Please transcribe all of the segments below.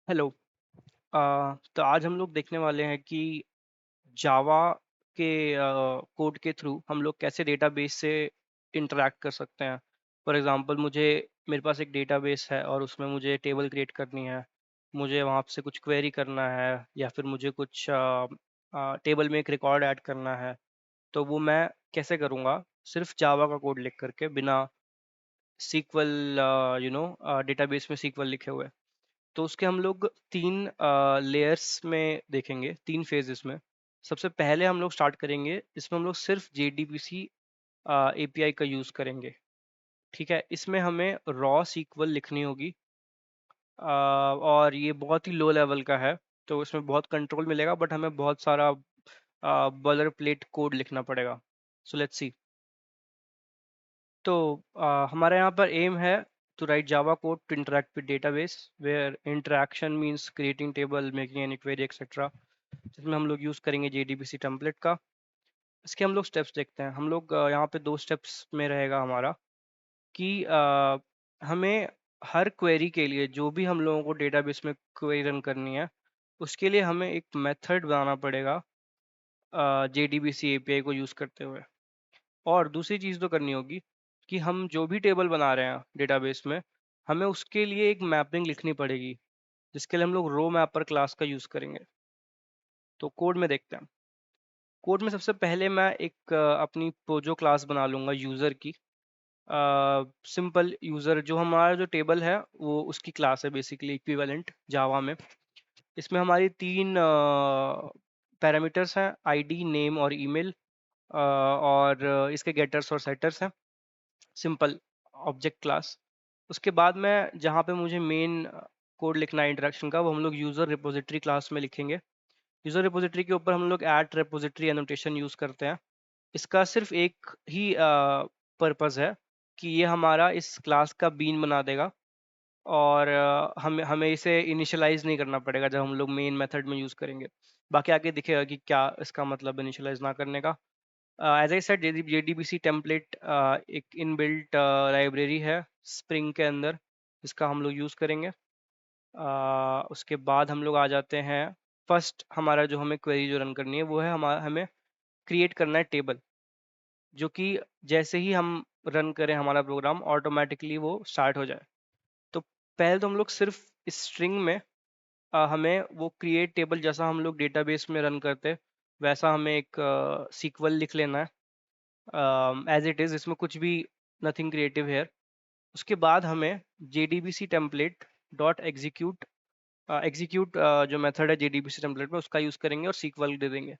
Hello. तो आज हम लोग देखने वाले हैं कि जावा के कोड के थ्रू हम लोग कैसे डेटाबेस से इंटरैक्ट कर सकते हैं। फॉर एग्जांपल मेरे पास एक डेटाबेस है और उसमें मुझे टेबल क्रिएट करनी है। मुझे वहाँ से कुछ क्वेरी करना है या फिर मुझे कुछ टेबल में एक रिकॉर्ड ऐड करना है। तो वो मैं कैसे करूँगा? सिर्फ जावा का कोड लिख करके, बिना सीक्वल डेटाबेस में सीक्वल लिखे हुए। तो उसके हम लोग 3 लेयर्स में देखेंगे, 3 फेजेस में। सबसे पहले हम लोग स्टार्ट करेंगे, इसमें हम लोग सिर्फ JDBC एपीआई का यूज़ करेंगे। ठीक है, इसमें हमें रॉ सीक्वल लिखनी होगी। और ये बहुत ही लो लेवल का है, तो इसमें बहुत कंट्रोल मिलेगा, बट हमें बहुत सारा बॉलर प्लेट कोड लिखना पड़ेगा। So let's see. तो हमारे यहाँ पर एम है to write Java code to interact with database, where interaction means creating table, making any query, etc. जिसमें हम लोग यूज़ करेंगे JDBC टेम्पलेट का। इसके हम लोग स्टेप्स देखते हैं। हम लोग यहाँ पे 2 स्टेप्स में रहेगा हमारा कि हमें हर क्वेरी के लिए, जो भी हम लोगों को डेटाबेस में क्वेरी रन करनी है, उसके लिए हमें एक मेथड बनाना पड़ेगा JDBC एपीआई को यूज़ करते हुए। और दूसरी चीज़ तो करनी होगी कि हम जो भी टेबल बना रहे हैं डेटाबेस में, हमें उसके लिए एक मैपिंग लिखनी पड़ेगी, जिसके लिए हम लोग रो मैपर क्लास का यूज़ करेंगे। तो कोड में देखते हैं। कोड में सबसे पहले मैं एक अपनी पोजो क्लास बना लूँगा यूज़र की। सिंपल यूज़र, जो हमारा जो टेबल है वो उसकी क्लास है, बेसिकली इक्विवेलेंट जावा में। इसमें हमारी 3 पैरामीटर्स हैं, आईडी, नेम और ईमेल। और इसके गेटर्स और सेटर्स हैं, सिंपल ऑब्जेक्ट क्लास। उसके बाद में जहाँ पे मुझे मेन कोड लिखना है इंटरेक्शन का, वो हम लोग यूज़र रिपोजिटरी क्लास में लिखेंगे। यूज़र रिपोजिटरी के ऊपर हम लोग ऐट रिपोजिटरी एनोटेशन यूज़ करते हैं। इसका सिर्फ एक ही पर्पस है कि ये हमारा इस क्लास का बीन बना देगा, और हमें हमें इसे इनिशियलाइज नहीं करना पड़ेगा जब हम लोग मेन मेथड में यूज़ करेंगे। बाकी आगे दिखेगा कि क्या इसका मतलब इनिशियलाइज ना करने का। As I said, JDBC template एक इनबिल्ट लाइब्रेरी है स्प्रिंग के अंदर, इसका हम लोग यूज़ करेंगे। उसके बाद हम लोग आ जाते हैं। फर्स्ट हमारा जो हमें क्वेरी जो रन करनी है वो है, हमें क्रिएट करना है टेबल, जो कि जैसे ही हम रन करें हमारा प्रोग्राम, ऑटोमेटिकली वो स्टार्ट हो जाए। तो पहले तो हम लोग सिर्फ स्ट्रिंग में हमें वो क्रिएट टेबल, जैसा हम लोग डेटाबेस में रन करते वैसा हमें एक सीक्वल लिख लेना है एज इट इज़। इसमें कुछ भी, नथिंग क्रिएटिव हेयर। उसके बाद हमें JDBC template dot execute execute जो मेथड है JDBC टेम्पलेट में, उसका यूज़ करेंगे और सीक्वल दे देंगे।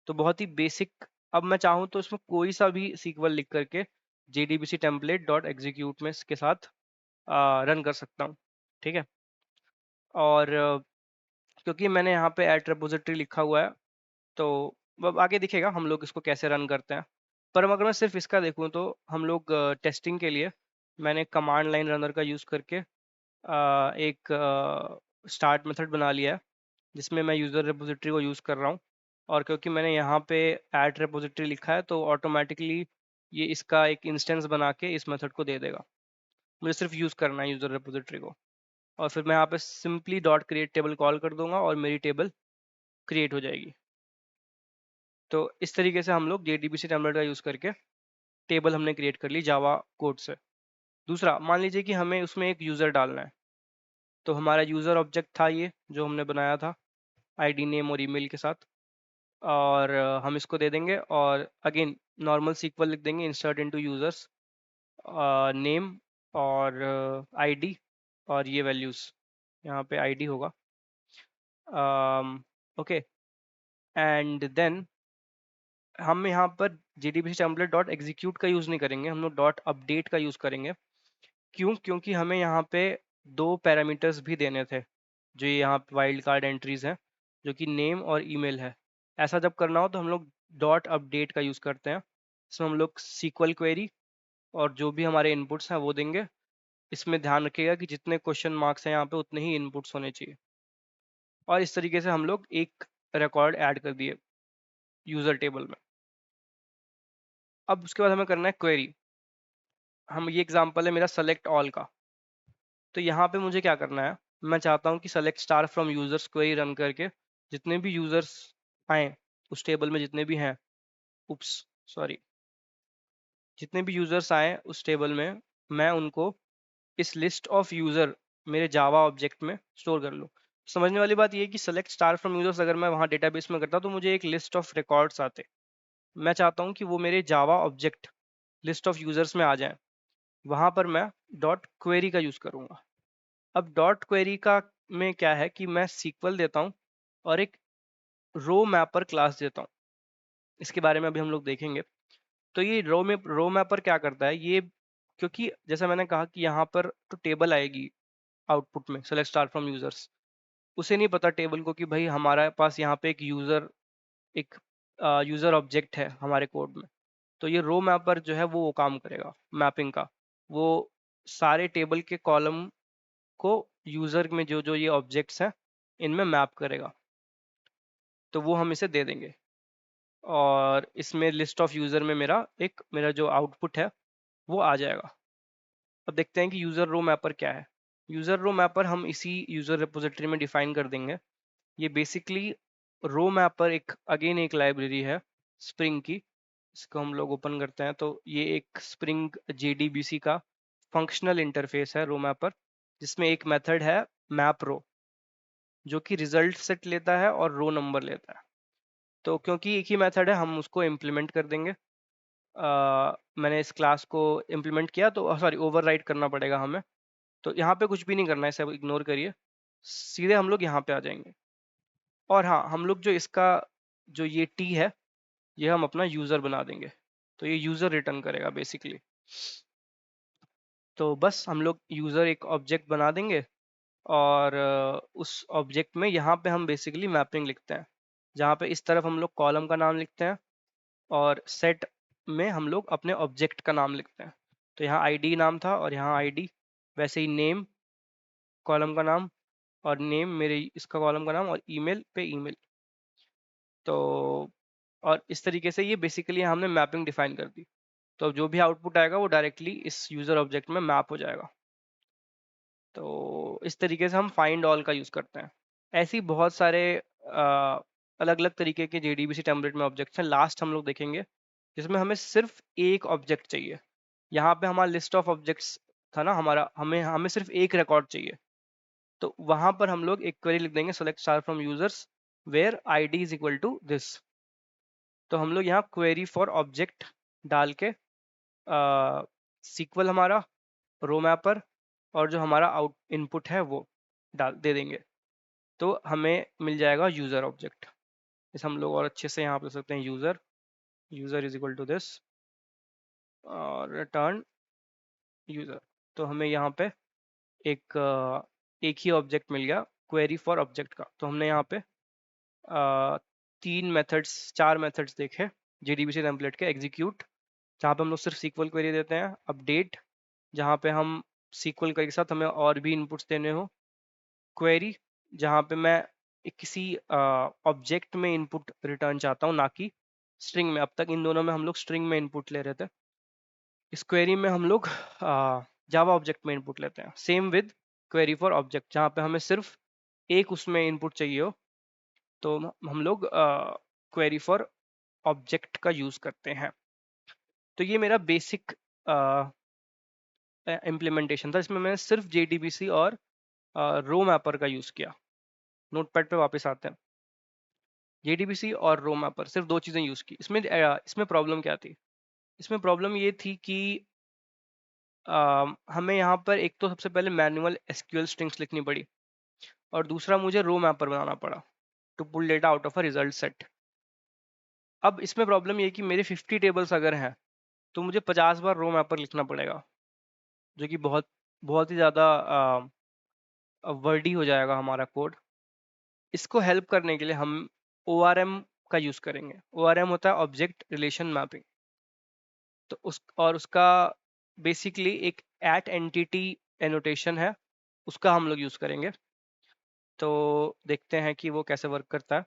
तो बहुत ही बेसिक। अब मैं चाहूँ तो इसमें कोई सा भी सीक्वल लिख करके JDBC टेम्पलेट डॉट एग्जीक्यूट में इसके साथ रन कर सकता हूँ। ठीक है। और क्योंकि मैंने यहाँ पे एट रेपोजिटरी लिखा हुआ है, तो अब आगे दिखेगा हम लोग इसको कैसे रन करते हैं। पर अगर मैं सिर्फ इसका देखूँ, तो हम लोग टेस्टिंग के लिए मैंने कमांड लाइन रनर का यूज़ करके एक स्टार्ट मेथड बना लिया है, जिसमें मैं यूज़र रिपोजिटरी को यूज़ कर रहा हूँ। और क्योंकि मैंने यहाँ पे ऐड रिपोजिटरी लिखा है, तो ऑटोमेटिकली ये इसका एक इंस्टेंस बना के इस मेथड को दे देगा। मुझे सिर्फ यूज़ करना है यूज़र रिपोजिटरी को, और फिर मैं यहाँ पे simply dot create table call कर दूंगा और मेरी टेबल क्रिएट हो जाएगी। तो इस तरीके से हम लोग JDBC टेम्पलेट का यूज़ करके टेबल हमने क्रिएट कर ली जावा कोड से। दूसरा, मान लीजिए कि हमें उसमें एक यूज़र डालना है। तो हमारा यूज़र ऑब्जेक्ट था ये, जो हमने बनाया था आईडी, नेम और ईमेल के साथ। और हम इसको दे देंगे, और अगेन नॉर्मल सीक्वल लिख देंगे, इंसर्ट इनटू यूजर्स, नेम और आईडी, और ये वैल्यूज़ यहाँ पे आईडी होगा। ओके। एंड देन हम यहाँ पर JDBC टेम्पलेट डॉट एग्जीक्यूट का यूज़ नहीं करेंगे, हम लोग डॉट अपडेट का यूज़ करेंगे। क्यों? क्योंकि हमें यहाँ पे 2 पैरामीटर्स भी देने थे, जो ये यहाँ वाइल्ड कार्ड एंट्रीज हैं, जो कि नेम और ईमेल है। ऐसा जब करना हो तो हम लोग डॉट अपडेट का यूज़ करते हैं। इसमें हम लोग सीक्वल क्वेरी और जो भी हमारे इनपुट्स हैं वो देंगे। इसमें ध्यान रखिएगा कि जितने क्वेश्चन मार्क्स हैं यहाँ पे, उतने ही इनपुट्स होने चाहिए। और इस तरीके से हम लोग एक रिकॉर्ड ऐड कर दिए यूज़र टेबल में। अब उसके बाद हमें करना है क्वेरी। हम ये एग्जांपल है मेरा सेलेक्ट ऑल का। तो यहाँ पे मुझे क्या करना है, मैं चाहता हूँ कि select star from users query run करके जितने भी यूजर्स आए उस टेबल में, जितने भी हैं, उप्स सॉरी, जितने भी यूजर्स आए उस टेबल में, मैं उनको इस लिस्ट ऑफ यूजर मेरे जावा ऑब्जेक्ट में स्टोर कर लूँ। समझने वाली बात ये है कि सेलेक्ट स्टार फ्रॉम यूजर्स अगर मैं वहाँ डेटाबेस में करता तो मुझे एक लिस्ट ऑफ रिकॉर्ड्स आते। मैं चाहता हूँ कि वो मेरे जावा ऑब्जेक्ट लिस्ट ऑफ यूजर्स में आ जाए, वहां पर मैं डॉट क्वेरी का यूज करूंगा। अब डॉट क्वेरी का में क्या है कि मैं सीक्वल देता हूँ और एक रो मैपर क्लास देता हूँ। इसके बारे में अभी हम लोग देखेंगे। तो ये रो मैपर क्या करता है ये, क्योंकि जैसा मैंने कहा कि यहाँ पर तो टेबल आएगी आउटपुट में सेलेक्ट स्टार फ्रॉम यूजर्स, उसे नहीं पता टेबल को कि भाई हमारे पास यहाँ पे एक यूजर ऑब्जेक्ट है हमारे कोड में। तो ये रो मैपर जो है वो काम करेगा मैपिंग का। वो सारे टेबल के कॉलम को यूजर में जो जो ये ऑब्जेक्ट्स हैं इनमें मैप करेगा। तो वो हम इसे दे देंगे और इसमें लिस्ट ऑफ यूजर में मेरा जो आउटपुट है वो आ जाएगा। अब देखते हैं कि यूजर रो मैपर क्या है। यूजर रो मैपर हम इसी यूजर रिपोजिटरी में डिफाइन कर देंगे। ये बेसिकली रो मैपर एक लाइब्रेरी है स्प्रिंग की। इसको हम लोग ओपन करते हैं तो ये एक स्प्रिंग जेडीबीसी का फंक्शनल इंटरफेस है रो मैपर, जिसमें एक मेथड है मैप रो जो कि रिजल्ट सेट लेता है और रो नंबर लेता है। तो क्योंकि एक ही मेथड है हम उसको इम्प्लीमेंट कर देंगे। मैंने इस क्लास को इम्प्लीमेंट किया तो सॉरी ओवरराइड करना पड़ेगा हमें। तो यहाँ पे कुछ भी नहीं करना है, इसे इग्नोर करिए, सीधे हम लोग यहाँ पे आ जाएंगे। और हाँ, हम लोग जो इसका जो ये टी है ये हम अपना यूजर बना देंगे। तो ये यूजर रिटर्न करेगा बेसिकली। तो बस हम लोग यूजर एक ऑब्जेक्ट बना देंगे और उस ऑब्जेक्ट में यहाँ पे हम बेसिकली मैपिंग लिखते हैं, जहाँ पे इस तरफ हम लोग कॉलम का नाम लिखते हैं और सेट में हम लोग अपने ऑब्जेक्ट का नाम लिखते हैं। तो यहाँ आईडी नाम था और यहाँ आईडी, वैसे ही नेम कॉलम का नाम और नेम मेरे इसका कॉलम का नाम और ईमेल पे ईमेल। तो और इस तरीके से ये बेसिकली हमने मैपिंग डिफाइन कर दी। तो जो भी आउटपुट आएगा वो डायरेक्टली इस यूजर ऑब्जेक्ट में मैप हो जाएगा। तो इस तरीके से हम फाइंड ऑल का यूज करते हैं। ऐसे ही बहुत सारे अलग अलग तरीके के जेडीबीसी टेम्पलेट में ऑब्जेक्ट्स हैं, लास्ट हम लोग देखेंगे जिसमें हमें सिर्फ एक ऑब्जेक्ट चाहिए। यहाँ पे हमारा लिस्ट ऑफ ऑब्जेक्ट्स था ना हमारा, हमें हमें सिर्फ एक रिकॉर्ड चाहिए। तो वहां पर हम लोग एक क्वेरी लिख देंगे select star from users where ID is equal to this. तो हम लोग यहाँ क्वेरी फॉर ऑब्जेक्ट डाल के सीक्वल हमारा रो मैपर और जो हमारा आउट इनपुट है वो डाल दे देंगे। तो हमें मिल जाएगा यूजर ऑब्जेक्ट। इसे हम लोग और अच्छे से यहाँ पे लिख सकते हैं user, user is equal to this और रिटर्न यूजर। तो हमें यहाँ पे एक ही ऑब्जेक्ट मिल गया क्वेरी फॉर ऑब्जेक्ट का। तो हमने यहाँ पे चार मेथड्स देखे जेडीबीसी टेम्पलेट के। एग्जीक्यूट जहाँ पे हम लोग सिर्फ सीक्वल क्वेरी देते हैं, अपडेट जहाँ पे हम सीक्वल क्वेरी के साथ हमें और भी इनपुट्स देने हो, क्वेरी जहाँ पे मैं किसी ऑब्जेक्ट में इनपुट रिटर्न चाहता हूँ ना कि स्ट्रिंग में। अब तक इन दोनों में हम लोग स्ट्रिंग में इनपुट ले रहे थे, इस क्वेरी में हम लोग जावा ऑब्जेक्ट में इनपुट लेते हैं। Same with query for object जहाँ पे हमें सिर्फ एक उसमें इनपुट चाहिए हो, तो हम लोग क्वेरी फॉर ऑब्जेक्ट का यूज करते हैं। तो ये मेरा बेसिक इम्प्लीमेंटेशन था, इसमें मैंने सिर्फ जेडीबीसी और रो मैपर का यूज किया। नोटपैड पे वापस आते हैं। जेडीबीसी और रो मैपर सिर्फ दो चीजें यूज की। इसमें प्रॉब्लम क्या थी? इसमें प्रॉब्लम ये थी कि हमें यहाँ पर एक तो सबसे पहले मैनुअल एसक्यूएल स्ट्रिंग्स लिखनी पड़ी और दूसरा मुझे रो मैपर बनाना पड़ा to pull data out of a result set. अब इसमें प्रॉब्लम ये है कि मेरे 50 टेबल्स अगर हैं तो मुझे 50 बार रो मैपर लिखना पड़ेगा, जो कि बहुत बहुत ही ज़्यादा वर्डी हो जाएगा हमारा कोड। इसको हेल्प करने के लिए हम ORM का यूज़ करेंगे। ORM होता है ऑब्जेक्ट रिलेशन मैपिंग। तो उसका बेसिकली एक एट एंटिटी एनोटेशन है, उसका हम लोग यूज़ करेंगे। तो देखते हैं कि वो कैसे वर्क करता है।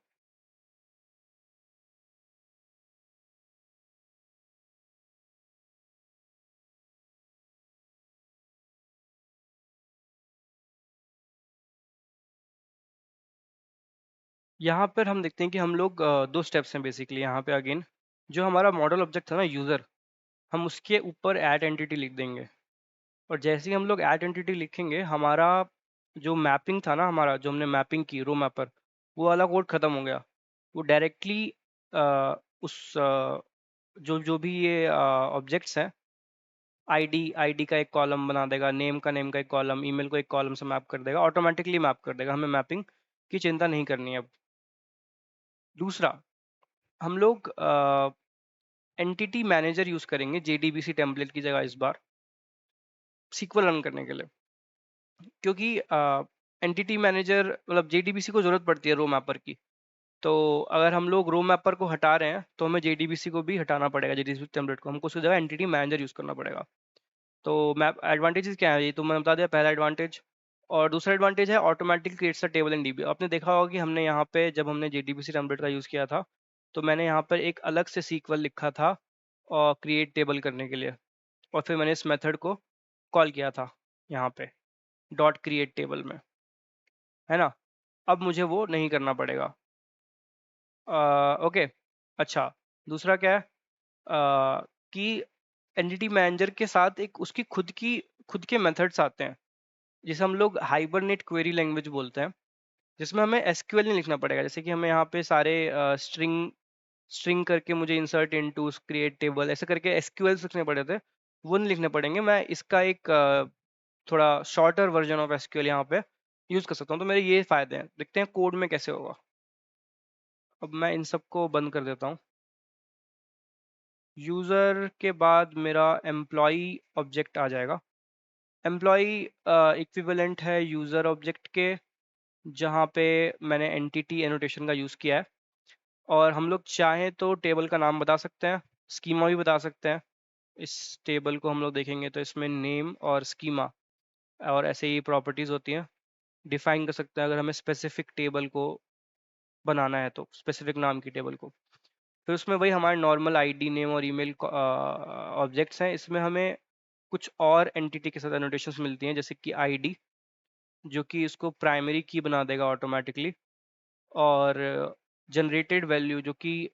यहाँ पर हम देखते हैं कि हम लोग 2 स्टेप्स हैं बेसिकली यहाँ पे अगेन। जो हमारा मॉडल ऑब्जेक्ट था ना यूज़र, हम उसके ऊपर ऐड एंटिटी लिख देंगे। और जैसे ही हम लोग ऐड एंटिटी लिखेंगे, हमारा जो मैपिंग था ना, हमारा जो हमने मैपिंग की रो मैपर, वो वाला कोड खत्म हो गया। वो डायरेक्टली उस जो जो भी ये ऑब्जेक्ट्स हैं, आईडी आईडी का एक कॉलम बना देगा, नेम का एक कॉलम, ईमेल को एक कॉलम से मैप कर देगा, ऑटोमेटिकली मैप कर देगा। हमें मैपिंग की चिंता नहीं करनी है अब। दूसरा, हम लोग एंटिटी मैनेजर यूज करेंगे जेडीबीसी टेम्पलेट की जगह इस बार सीक्वल रन करने के लिए। क्योंकि एंटिटी मैनेजर मतलब जेडीबीसी को जरूरत पड़ती है रो मैपर की। तो अगर हम लोग रो मैपर को हटा रहे हैं तो हमें जेडीबीसी को भी हटाना पड़ेगा, जेडीबीसी टेम्पलेट को। हमको उसकी जगह एंटिटी मैनेजर यूज करना पड़ेगा। तो मैप एडवांटेजेस क्या है, ये तो मैंने बता दिया, पहला एडवांटेज। और दूसरा एडवांटेज है automatic creates a table in dB. आपने देखा होगा कि हमने यहाँ पे जब हमने जेडीबीसी टेम्पलेट का यूज़ किया था, तो मैंने यहाँ पर एक अलग से सीक्वल लिखा था और क्रिएट टेबल करने के लिए। और फिर मैंने इस मेथड को कॉल किया था यहाँ पे डॉट क्रिएट टेबल में, है ना। अब मुझे वो नहीं करना पड़ेगा। ओके। अच्छा, दूसरा क्या है, कि एंटिटी मैनेजर के साथ एक उसकी खुद के मेथड्स आते हैं, जिसे हम लोग हाइबरनेट क्वेरी लैंग्वेज बोलते हैं, जिसमें हमें एसक्यूएल नहीं लिखना पड़ेगा। जैसे कि हमें यहाँ पे सारे स्ट्रिंग स्ट्रिंग करके मुझे इंसर्ट इनटू क्रिएट टेबल ऐसे करके एसक्यूएल लिखने पड़े थे, वो नहीं लिखने पड़ेंगे। मैं इसका एक थोड़ा शॉर्टर वर्जन ऑफ एसक्यूएल यहाँ पे यूज कर सकता हूँ। तो मेरे ये फायदे हैं, देखते हैं कोड में कैसे होगा। अब मैं इन सबको बंद कर देता हूँ। यूजर के बाद मेरा एम्प्लॉय ऑब्जेक्ट आ जाएगा। एम्प्लॉय इक्विवेलेंट है यूजर ऑब्जेक्ट के, जहाँ पे मैंने एंटिटी एनोटेशन का यूज़ किया है। और हम लोग चाहें तो टेबल का नाम बता सकते हैं, स्कीमा भी बता सकते हैं। इस टेबल को हम लोग देखेंगे तो इसमें नेम और स्कीमा और ऐसे ही प्रॉपर्टीज़ होती हैं। डिफाइन कर सकते हैं अगर हमें स्पेसिफिक टेबल को बनाना है, तो स्पेसिफिक नाम की टेबल को। फिर उसमें वही हमारे नॉर्मल आईडी, नेम और ईमेल ऑब्जेक्ट्स हैं। इसमें हमें कुछ और एंटिटी के साथ एनोटेशंस मिलती हैं, जैसे कि आईडी, जो कि इसको प्राइमरी की बना देगा ऑटोमेटिकली। और जनरेटेड वैल्यू, जो कि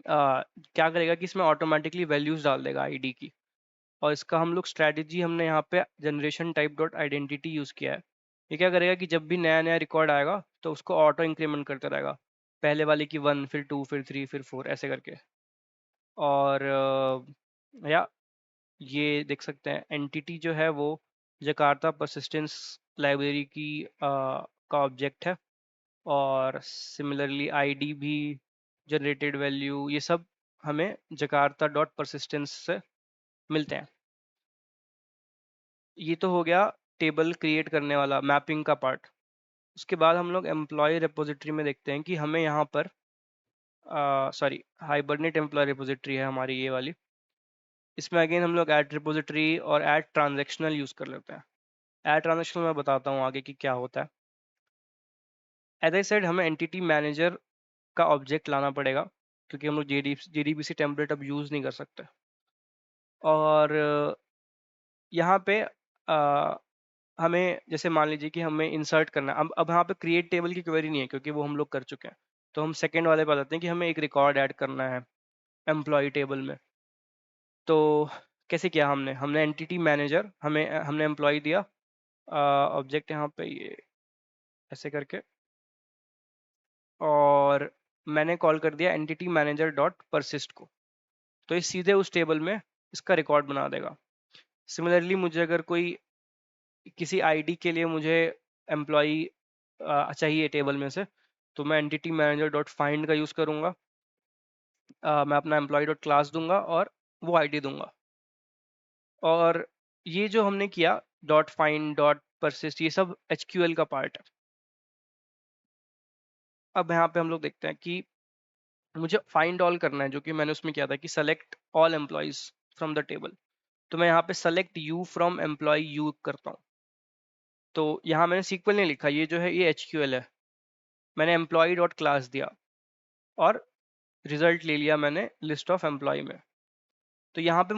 क्या करेगा कि इसमें ऑटोमेटिकली वैल्यूज डाल देगा आईडी की। और इसका हम लोग स्ट्रैटेजी हमने यहाँ पे generation type dot identity use किया है। ये क्या करेगा कि जब भी नया नया रिकॉर्ड आएगा तो उसको ऑटो इंक्रीमेंट करता रहेगा, पहले वाले की 1, फिर 2, फिर 3, फिर 4 ऐसे करके। और या ये देख सकते हैं एंटिटी जो है वो जकार्ता परसिस्टेंस लाइब्रेरी की का ऑब्जेक्ट है। और सिमिलरली आईडी भी, जनरेटेड वैल्यू, ये सब हमें जकार्ता डॉट परसिस्टेंस से मिलते हैं। ये तो हो गया टेबल क्रिएट करने वाला मैपिंग का पार्ट। उसके बाद हम लोग एम्प्लॉय रिपोजिटरी में देखते हैं कि हमें यहाँ पर सॉरी, हाइबरनेट एम्प्लॉय रिपोजिटरी है हमारी ये वाली। इसमें अगेन हम लोग ऐड रिपोजिटरी और ऐड ट्रांजेक्शनल यूज़ कर लेते हैं। ऐड ट्रांजेक्शनल मैं बताता हूँ आगे कि क्या होता है। एज आई सेड, हमें एंटिटी मैनेजर का ऑब्जेक्ट लाना पड़ेगा, क्योंकि हम लोग जेडीबीसी टेम्पलेट अब यूज़ नहीं कर सकते। और यहाँ पे हमें जैसे मान लीजिए कि हमें इंसर्ट करना है। अब यहाँ पे क्रिएट टेबल की क्वेरी नहीं है, क्योंकि वो हम लोग कर चुके हैं। तो हम सेकेंड वाले पे आ जाते हैं कि हमें एक रिकॉर्ड ऐड करना है एम्प्लॉय टेबल में। तो कैसे किया हमने हमने एंटिटी मैनेजर, हमने एम्प्लॉय दिया ऑब्जेक्ट यहाँ पे ये ऐसे करके, और मैंने कॉल कर दिया एंटिटी मैनेजर डॉट परसिस्ट को। तो ये सीधे उस टेबल में इसका रिकॉर्ड बना देगा। सिमिलरली मुझे अगर कोई किसी आईडी के लिए मुझे एम्प्लॉई चाहिए टेबल में से, तो मैं एंटिटी मैनेजर डॉट फाइंड का यूज़ करूँगा। मैं अपना एम्प्लॉय डॉट क्लास दूंगा और वो आईडी दूंगा। और ये जो हमने किया डॉट फाइंड डॉट परसिस्ट, ये सब एचक्यूएल का पार्ट है। अब यहाँ पे हम लोग देखते हैं कि मुझे फाइंड ऑल करना है, जो कि मैंने उसमें किया था कि select all employees from the table. तो मैं यहाँ पे select you from employ you करता हूँ। तो यहाँ मैंने सीक्वल नहीं लिखा, ये जो है ये एचक्यूएल है। मैंने एम्प्लॉय डॉट क्लास दिया और रिजल्ट ले लिया मैंने लिस्ट ऑफ एम्प्लॉय में। तो यहाँ पे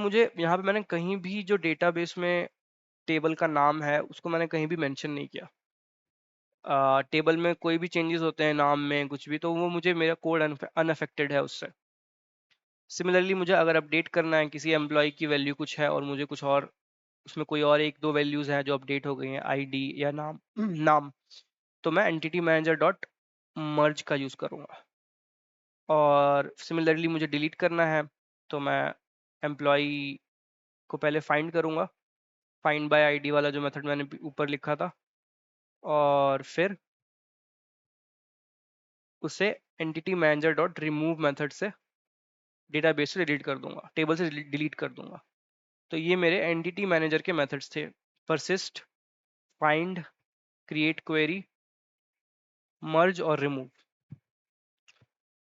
मैंने कहीं भी जो डेटाबेस में टेबल का नाम है उसको मैंने कहीं भी मेंशन नहीं किया। टेबल में कोई भी चेंजेस होते हैं नाम में कुछ भी, तो वो मुझे मेरा कोड अनअफेक्टेड है उससे। सिमिलरली मुझे अगर अपडेट करना है किसी एम्प्लॉय की वैल्यू कुछ है और मुझे कुछ और उसमें कोई और एक दो वैल्यूज हैं जो अपडेट हो गई हैं, आईडी या नाम नाम, तो मैं एंटिटी मैनेजर डॉट मर्ज का यूज़ करूँगा। और सिमिलरली मुझे डिलीट करना है तो मैं एम्प्लॉय को पहले फाइंड करूँगा, फाइंड बाय आईडी वाला जो मेथड मैंने ऊपर लिखा था, और फिर उसे entity manager dot remove method से डेटाबेस से डिलीट कर दूंगा, टेबल से डिलीट कर दूंगा। तो ये मेरे एंटिटी मैनेजर के मेथड्स थे, परसिस्ट, फाइंड, क्रिएट क्वेरी, मर्ज और रिमूव।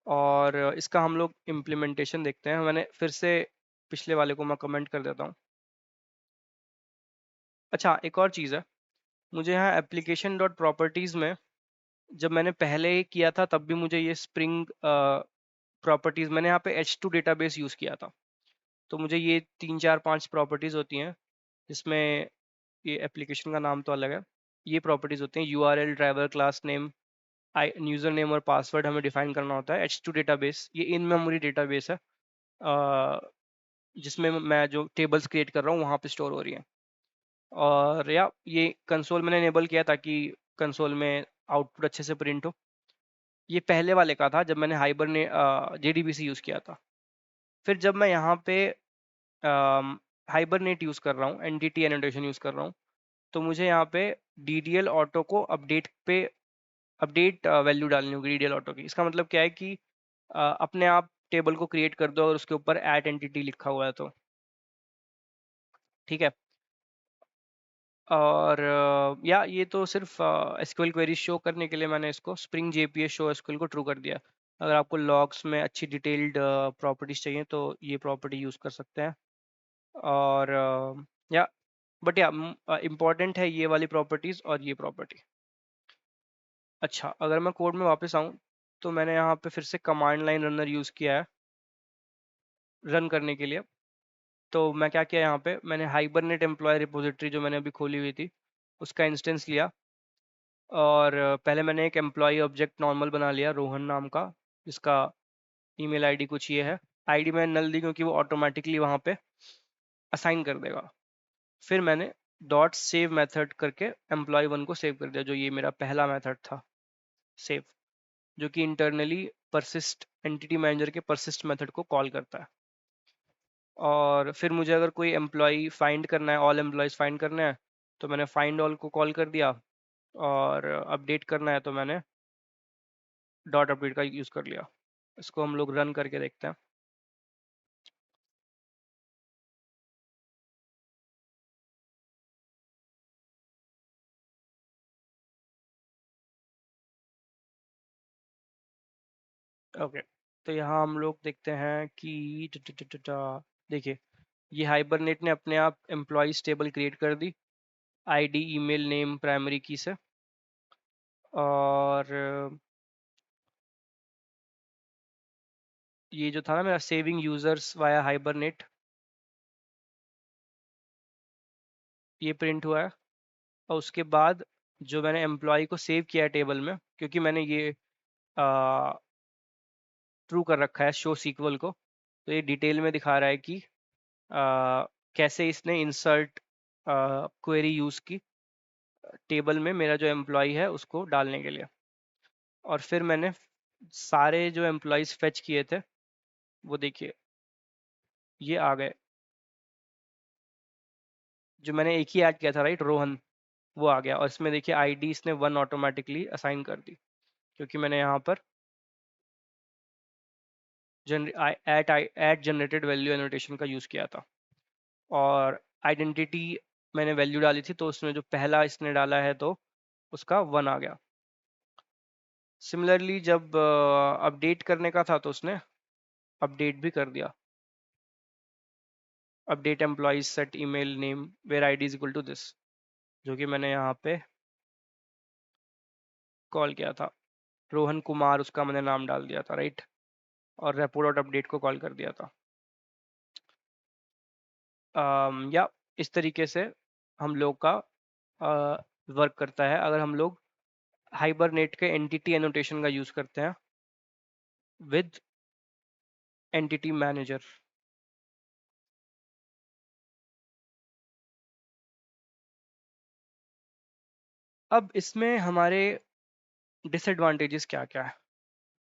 और इसका हम लोग इम्प्लीमेंटेशन देखते हैं। मैंने फिर से पिछले वाले को मैं कमेंट कर देता हूँ। अच्छा, एक और चीज़ है, मुझे यहाँ एप्लीकेशन डॉट प्रॉपर्टीज़ में जब मैंने पहले किया था तब भी मुझे ये स्प्रिंग प्रॉपर्टीज़, मैंने यहाँ पे H2 डेटाबेस यूज़ किया था, तो मुझे ये 3 4 5 प्रॉपर्टीज़ होती हैं जिसमें ये एप्लीकेशन का नाम तो अलग है, ये प्रॉपर्टीज़ होती हैं URL, driver, class name, user name और पासवर्ड हमें डिफाइन करना होता है। H2 डेटाबेस ये इन मेमोरी डेटाबेस है, जिसमें मैं जो टेबल्स क्रिएट कर रहा हूँ वहाँ पे स्टोर हो रही है। और या ये कंसोल मैंने इनेबल किया ताकि कंसोल में आउटपुट अच्छे से प्रिंट हो। ये पहले वाले का था जब मैंने हाइबरनेट JDBC यूज़ किया था। फिर जब मैं यहाँ पे हाइबरनेट यूज़ कर रहा हूँ, एनटीटी एनोटेशन यूज़ कर रहा हूँ, तो मुझे यहाँ पे DDL ऑटो को अपडेट वैल्यू डालनी होगी DDL ऑटो की। इसका मतलब क्या है कि अपने आप टेबल को क्रिएट कर दो और उसके ऊपर ऐड एंटिटी लिखा हुआ है तो ठीक है। और या ये तो सिर्फ एसक्यूएल क्वेरी शो करने के लिए मैंने इसको स्प्रिंग JPA शो एसक्यूएल को ट्रू कर दिया। अगर आपको लॉग्स में अच्छी डिटेल्ड प्रॉपर्टीज चाहिए तो ये प्रॉपर्टी यूज़ कर सकते हैं। और या बट या इम्पॉर्टेंट है ये वाली प्रॉपर्टीज और ये प्रॉपर्टी। अच्छा, अगर मैं कोड में वापस आऊँ तो मैंने यहाँ पे फिर से कमांड लाइन रनर यूज़ किया है रन करने के लिए। तो मैं क्या किया, यहाँ पे मैंने हाइबरनेट एम्प्लॉय रिपोजिटरी जो मैंने अभी खोली हुई थी उसका इंस्टेंस लिया, और पहले मैंने एक एम्प्लॉय ऑब्जेक्ट नॉर्मल बना लिया रोहन नाम का, जिसका ईमेल आईडी कुछ ये है। आईडी मैंने नल दी क्योंकि वो ऑटोमेटिकली वहाँ पे असाइन कर देगा। फिर मैंने डॉट सेव मेथड करके एम्प्लॉय वन को सेव कर दिया, जो ये मेरा पहला मेथड था सेव, जो कि इंटरनली परसिस्ट एंटिटी मैनेजर के परसिस्ट मेथड को कॉल करता है। और फिर मुझे अगर कोई एम्प्लॉय फाइंड करना है, ऑल एम्प्लॉयज़ फाइंड करना है, तो मैंने फाइंड ऑल को कॉल कर दिया। और अपडेट करना है तो मैंने डॉट अपडेट का यूज़ कर लिया। इसको हम लोग रन करके देखते हैं। ओके, तो यहाँ हम लोग देखते हैं कि देखिए, ये हाइबरनेट ने अपने आप एम्प्लॉयज़ टेबल क्रिएट कर दी आईडी, ईमेल, नेम प्राइमरी की से। और ये जो था ना मेरा सेविंग यूजर्स वाया हाइबरनेट, ये प्रिंट हुआ है। और उसके बाद जो मैंने एम्प्लॉय को सेव किया है टेबल में, क्योंकि मैंने ये ट्रू कर रखा है शो सीक्वल को, तो ये डिटेल में दिखा रहा है कि कैसे इसने इंसर्ट क्वेरी यूज़ की टेबल में मेरा जो एम्प्लॉय है उसको डालने के लिए। और फिर मैंने सारे जो एम्प्लॉयज़ फेच किए थे वो देखिए ये आ गए, जो मैंने एक ही ऐड किया था राइट, रोहन, वो आ गया। और इसमें देखिए आईडी इसने 1 ऑटोमेटिकली असाइन कर दी, क्योंकि मैंने यहाँ पर ऐड जनरेटेड वैल्यू एनोटेशन का यूज़ किया था। और आइडेंटिटी मैंने वैल्यू डाली थी, तो उसमें जो पहला इसने डाला है तो उसका 1 आ गया। सिमिलरली जब अपडेट करने का था तो उसने अपडेट भी कर दिया, update employees set email name where ID is equal to this, जो कि मैंने यहाँ पे कॉल किया था। रोहन कुमार उसका मैंने नाम डाल दिया था राइट, और रेपो डॉट अपडेट को कॉल कर दिया था। या इस तरीके से हम लोग का वर्क करता है अगर हम लोग हाइबरनेट के एंटिटी एनोटेशन का यूज करते हैं विद एंटिटी मैनेजर। अब इसमें हमारे डिसएडवांटेजेस क्या क्या है?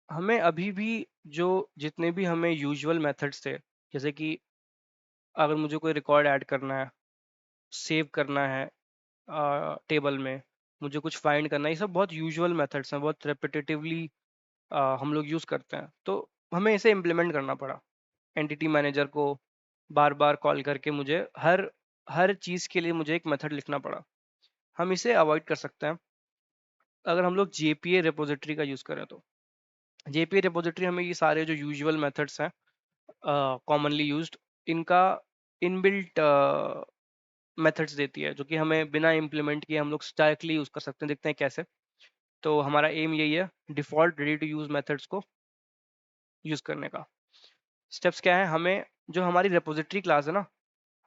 हमें अभी भी जो जितने भी हमें यूजुअल मेथड्स थे, जैसे कि अगर मुझे कोई रिकॉर्ड ऐड करना है, सेव करना है टेबल में, मुझे कुछ फाइंड करना है, ये सब बहुत यूजुअल मेथड्स हैं, बहुत रेपिटेटिवली हम लोग यूज़ करते हैं। तो हमें इसे इम्प्लीमेंट करना पड़ा। एंटिटी मैनेजर को बार बार कॉल करके मुझे हर हर चीज़ के लिए मुझे एक मेथड लिखना पड़ा। हम इसे अवॉइड कर सकते हैं अगर हम लोग जेपीए रिपोजिटरी का यूज़ करें तो। जेपीए रिपोजिटरी हमें ये सारे जो यूजुअल मेथड्स हैं कॉमनली यूज्ड, इनका इनबिल्ट मेथड्स देती है, जो कि हमें बिना इम्प्लीमेंट किए हम लोग डायरेक्टली यूज़ कर सकते हैं। देखते हैं कैसे। तो हमारा एम यही है, default ready to use methods को यूज़ करने का। स्टेप्स क्या है? हमें जो हमारी रिपोजिटरी क्लास है ना,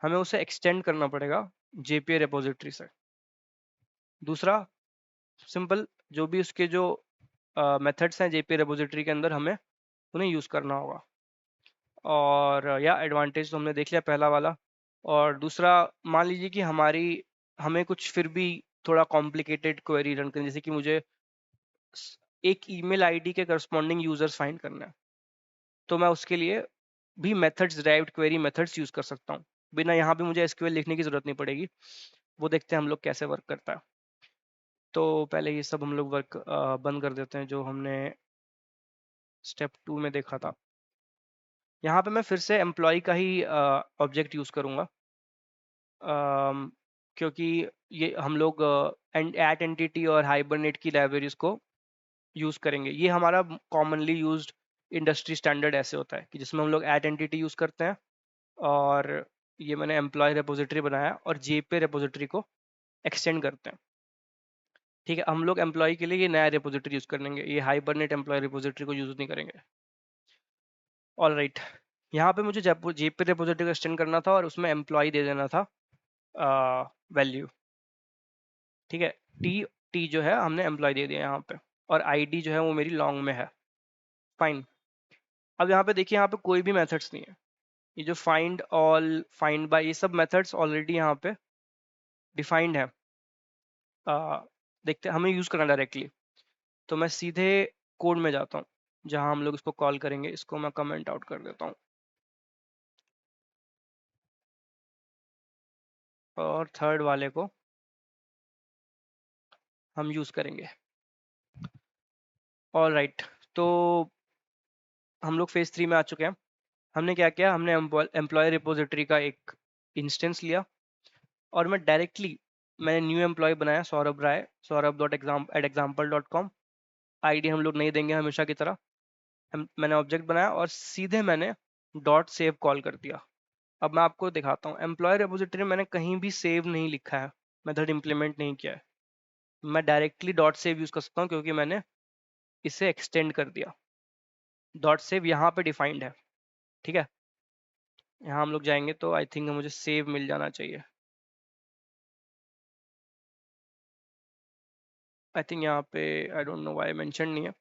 हमें उसे एक्सटेंड करना पड़ेगा जेपीए रिपोजिटरी से। दूसरा, सिंपल, जो भी उसके जो मेथड्स हैं जेपीए रिपोजिटरी के अंदर, हमें उन्हें यूज़ करना होगा। और या एडवांटेज तो हमने देख लिया पहला वाला। और दूसरा, मान लीजिए कि हमें कुछ फिर भी थोड़ा कॉम्प्लिकेटेड क्वेरी रन करनी, जैसे कि मुझे एक ईमेल आईडी के करस्पॉन्डिंग यूजर्स फाइंड करना है, तो मैं उसके लिए भी methods, derived query methods use कर सकता हूँ। बिना यहाँ पे मुझे एसक्यूएल लिखने की जरूरत नहीं पड़ेगी। वो देखते हैं हम लोग कैसे वर्क करता है। तो पहले ये सब हम लोग वर्क बंद कर देते हैं जो हमने स्टेप 2 में देखा था। यहाँ पे मैं फिर से एम्प्लॉय का ही ऑब्जेक्ट यूज करूंगा, क्योंकि ये हम लोग एट एंटिटी और हाइबरनेट की लाइब्रेरीज को यूज़ करेंगे। ये हमारा कॉमनली यूज्ड इंडस्ट्री स्टैंडर्ड ऐसे होता है कि जिसमें हम लोग एट एंटिटी यूज़ करते हैं, और ये मैंने एम्प्लॉय रेपोजिटरी बनाया और जेपे रेपोजिटरी को एक्सटेंड करते हैं। ठीक है, हम लोग एम्प्लॉय के लिए ये नया रेपोजिटरी यूज़ करेंगे, ये हाइबरनेट एम्प्लॉय रेपोजिटरी को यूज़ नहीं करेंगे। ऑल राइट, यहाँ पे मुझे जेपे रेपोजिटरी को एक्सटेंड करना था और उसमें एम्प्लॉय दे देना था वैल्यू। ठीक है, टी टी जो है हमने एम्प्लॉय दे दिया यहाँ पे, और आईडी जो है वो मेरी लॉन्ग में है। फाइन। अब यहाँ पे देखिए, यहाँ पे कोई भी मेथड्स नहीं है। ये जो फाइंड ऑल, फाइंड बाय, ये सब मेथड्स ऑलरेडी यहाँ पे डिफाइंड है। देखते हैं, हमें यूज़ करना डायरेक्टली। तो मैं सीधे कोड में जाता हूँ जहाँ हम लोग इसको कॉल करेंगे। इसको मैं कमेंट आउट कर देता हूँ और थर्ड वाले को हम यूज़ करेंगे। ऑल राइट, तो हम लोग फेज 3 में आ चुके हैं। हमने क्या किया? हमने एम्प्लॉय रिपोजिटरी का एक इंस्टेंस लिया और मैंने न्यू एम्प्लॉय बनाया, सौरभ राय, saurabh.example.com। आईडी हम लोग नहीं देंगे हमेशा की तरह। मैंने ऑब्जेक्ट बनाया और सीधे मैंने डॉट सेव कॉल कर दिया। अब मैं आपको दिखाता हूँ, एम्प्लॉय रिपोजिटरी मैंने कहीं भी सेव नहीं लिखा है, मेथड इंप्लीमेंट नहीं किया है। मैं डायरेक्टली डॉट सेव यूज कर सकता हूँ क्योंकि मैंने इसे एक्सटेंड कर दिया। डॉट सेव यहाँ पे डिफाइंड है। ठीक है, यहाँ हम लोग जाएंगे तो आई थिंक मुझे सेव मिल जाना चाहिए। आई थिंक यहाँ पे, I don't know why mention नहीं है,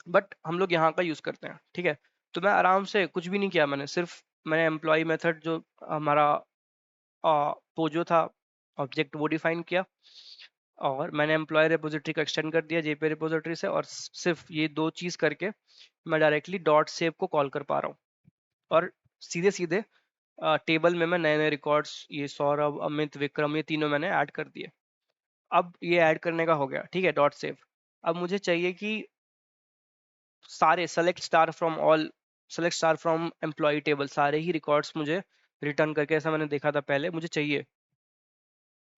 बट हम लोग यहाँ का यूज करते हैं। ठीक है, तो मैं आराम से कुछ भी नहीं किया, मैंने एम्प्लॉय मेथड जो हमारा पोजो था ऑब्जेक्ट, वो डिफाइन किया, और मैंने एम्प्लॉय रिपोजिटरी को एक्सटेंड कर दिया जेपे रिपोजिटरी से, और सिर्फ ये दो चीज करके मैं डायरेक्टली डॉट सेव को कॉल कर पा रहा हूँ। और सीधे सीधे टेबल में मैं नए नए रिकॉर्ड्स, ये सौरभ, अमित, विक्रम, ये तीनों मैंने ऐड कर दिए। अब ये ऐड करने का हो गया, ठीक है, डॉट सेव। अब मुझे चाहिए कि सारे select star from employ table, सारे ही रिकॉर्ड्स मुझे रिटर्न करके, ऐसा मैंने देखा था पहले, मुझे चाहिए।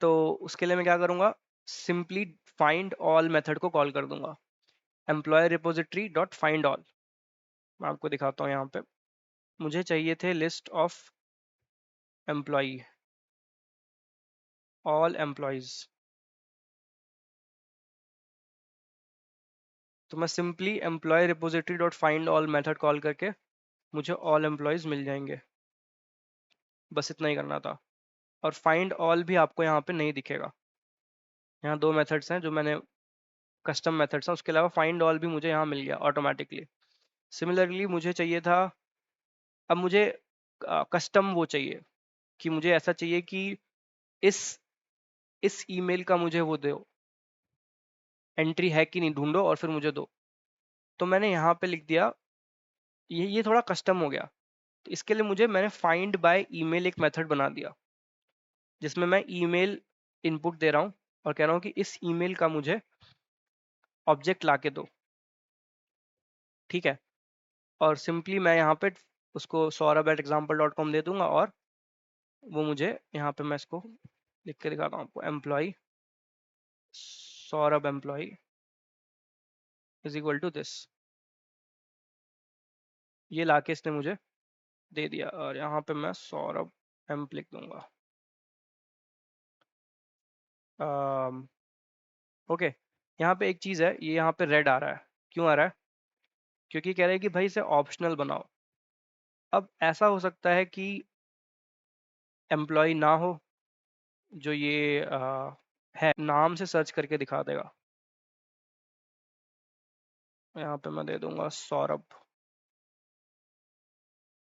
तो उसके लिए मैं क्या करूँगा? सिंपली फाइंड ऑल मेथड को कॉल कर दूंगा, employee repository dot find all. मैं आपको दिखाता हूँ यहाँ पे, मुझे चाहिए थे list of employee, all employees. तो मैं simply employee repository dot find all method call करके मुझे ऑल एम्प्लॉयज मिल जाएंगे। बस इतना ही करना था। और फाइंड ऑल भी आपको यहाँ पे नहीं दिखेगा। यहाँ दो मेथड्स हैं जो मैंने कस्टम मेथड्स हैं, उसके अलावा फाइंड ऑल भी मुझे यहाँ मिल गया ऑटोमेटिकली। सिमिलरली मुझे चाहिए था, अब मुझे कस्टम वो चाहिए कि मुझे ऐसा चाहिए कि इस ईमेल का मुझे वो दो, एंट्री है कि नहीं ढूंढो और फिर मुझे दो। तो मैंने यहाँ पे लिख दिया, ये थोड़ा कस्टम हो गया। तो इसके लिए मैंने फाइंड बाय ईमेल एक मेथड बना दिया, जिसमें मैं ईमेल इनपुट दे रहा हूँ और कह रहा हूँ कि इस ईमेल का मुझे ऑब्जेक्ट ला के दो। ठीक है, और सिंपली मैं यहाँ पे उसको saurabh@example.com दे दूंगा, और वो मुझे यहाँ पे, मैं इसको लिख के दिखाता हूँ आपको, employee Saurabh employee is equal to this, ये लाके इसने मुझे दे दिया। और यहाँ पे मैं सौरभ एम्प लिख दूंगा। ओके, यहाँ पे एक चीज़ है, ये यहाँ पे रेड आ रहा है, क्यों आ रहा है? क्योंकि कह रहा है कि भाई इसे ऑप्शनल बनाओ। अब ऐसा हो सकता है कि एम्प्लॉय ना हो, जो ये है नाम से सर्च करके दिखा देगा। यहाँ पे मैं दे दूंगा सौरभ,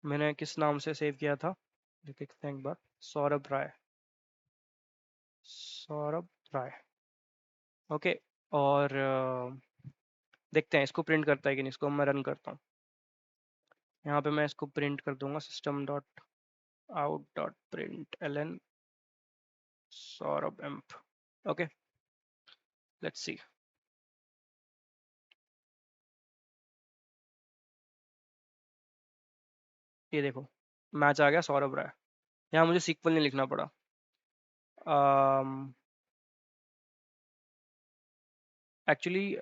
मैंने किस नाम से सेव किया था देखते हैं एक बार, सौरभ राय, सौरभ राय। ओके, और देखते हैं इसको प्रिंट करता है कि नहीं। इसको मैं रन करता हूँ, यहाँ पे मैं इसको प्रिंट कर दूंगा, system dot out dot println Saurabh emp. Okay, let's see. ये देखो, मैच आ गया सौरभ राय। यहाँ मुझे सीक्वल नहीं लिखना पड़ा। Actually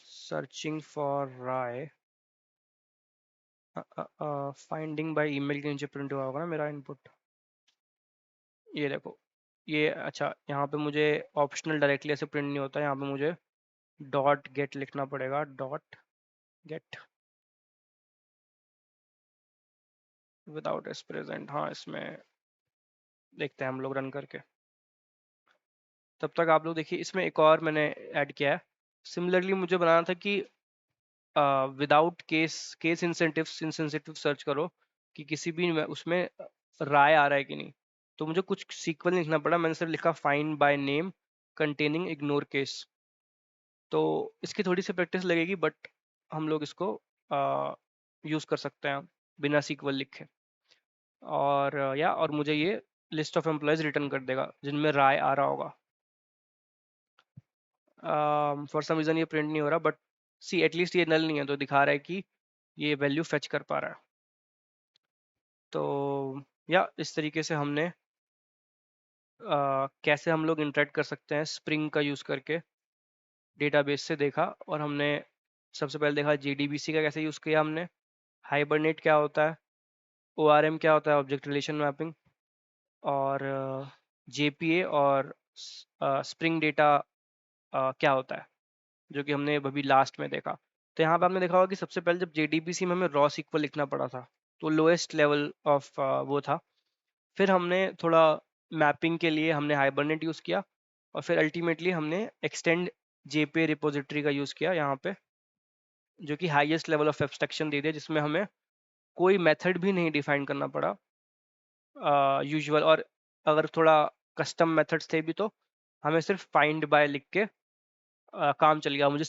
searching for Rai, finding by email के नीचे प्रिंट हुआ होगा ना मेरा इनपुट। ये देखो, ये अच्छा, यहाँ पे मुझे ऑप्शनल डायरेक्टली ऐसे प्रिंट नहीं होता, यहाँ पे मुझे डॉट गेट लिखना पड़ेगा, dot gate without S present. हाँ, इसमें देखते हैं हम लोग रन करके। तब तक आप लोग देखिए, इसमें एक और मैंने ऐड किया है। सिमिलरली मुझे बनाना था कि विदाउट केस इंसेंसिटिव सर्च करो कि किसी भी उसमें राय आ रहा है कि नहीं। तो मुझे कुछ सीक्वल लिखना पड़ा, मैंने सिर्फ लिखा find by name containing ignore case. तो इसकी थोड़ी सी प्रैक्टिस लगेगी, बट हम लोग इसको यूज़ कर सकते हैं बिना सीक्वल लिखे। और और मुझे ये लिस्ट ऑफ एम्प्लॉयज रिटर्न कर देगा जिनमें राय आ रहा होगा। फॉर सम रीज़न ये प्रिंट नहीं हो रहा, बट सी एटलीस्ट ये नल नहीं है, तो दिखा रहा है कि ये वैल्यू फेच कर पा रहा है। तो इस तरीके से हमने कैसे हम लोग इंटरेक्ट कर सकते हैं स्प्रिंग का यूज़ करके डेटाबेस से देखा। और हमने सबसे पहले देखा JDBC का कैसे यूज़ किया हमने, हाइबरनेट क्या होता है, ORM क्या होता है, ऑब्जेक्ट रिलेशन मैपिंग, और JPA और स्प्रिंग डेटा क्या होता है, जो कि हमने अभी लास्ट में देखा। तो यहाँ पे आपने देखा होगा कि सबसे पहले जब JDBC में हमें रॉ SQL लिखना पड़ा था, तो लोएस्ट लेवल ऑफ वो था। फिर हमने थोड़ा मैपिंग के लिए हमने हाइबरनेट यूज़ किया, और फिर अल्टीमेटली हमने एक्सटेंड JPA रिपोजिटरी का यूज़ किया यहाँ पे, जो कि हाईएस्ट लेवल ऑफ एब्स्ट्रैक्शन दे दिया, जिसमें हमें कोई मेथड भी नहीं डिफाइन करना पड़ा यूजुअल। और अगर थोड़ा कस्टम मेथड्स थे भी, तो हमें सिर्फ फाइंड बाय लिख के काम चल गया। मुझे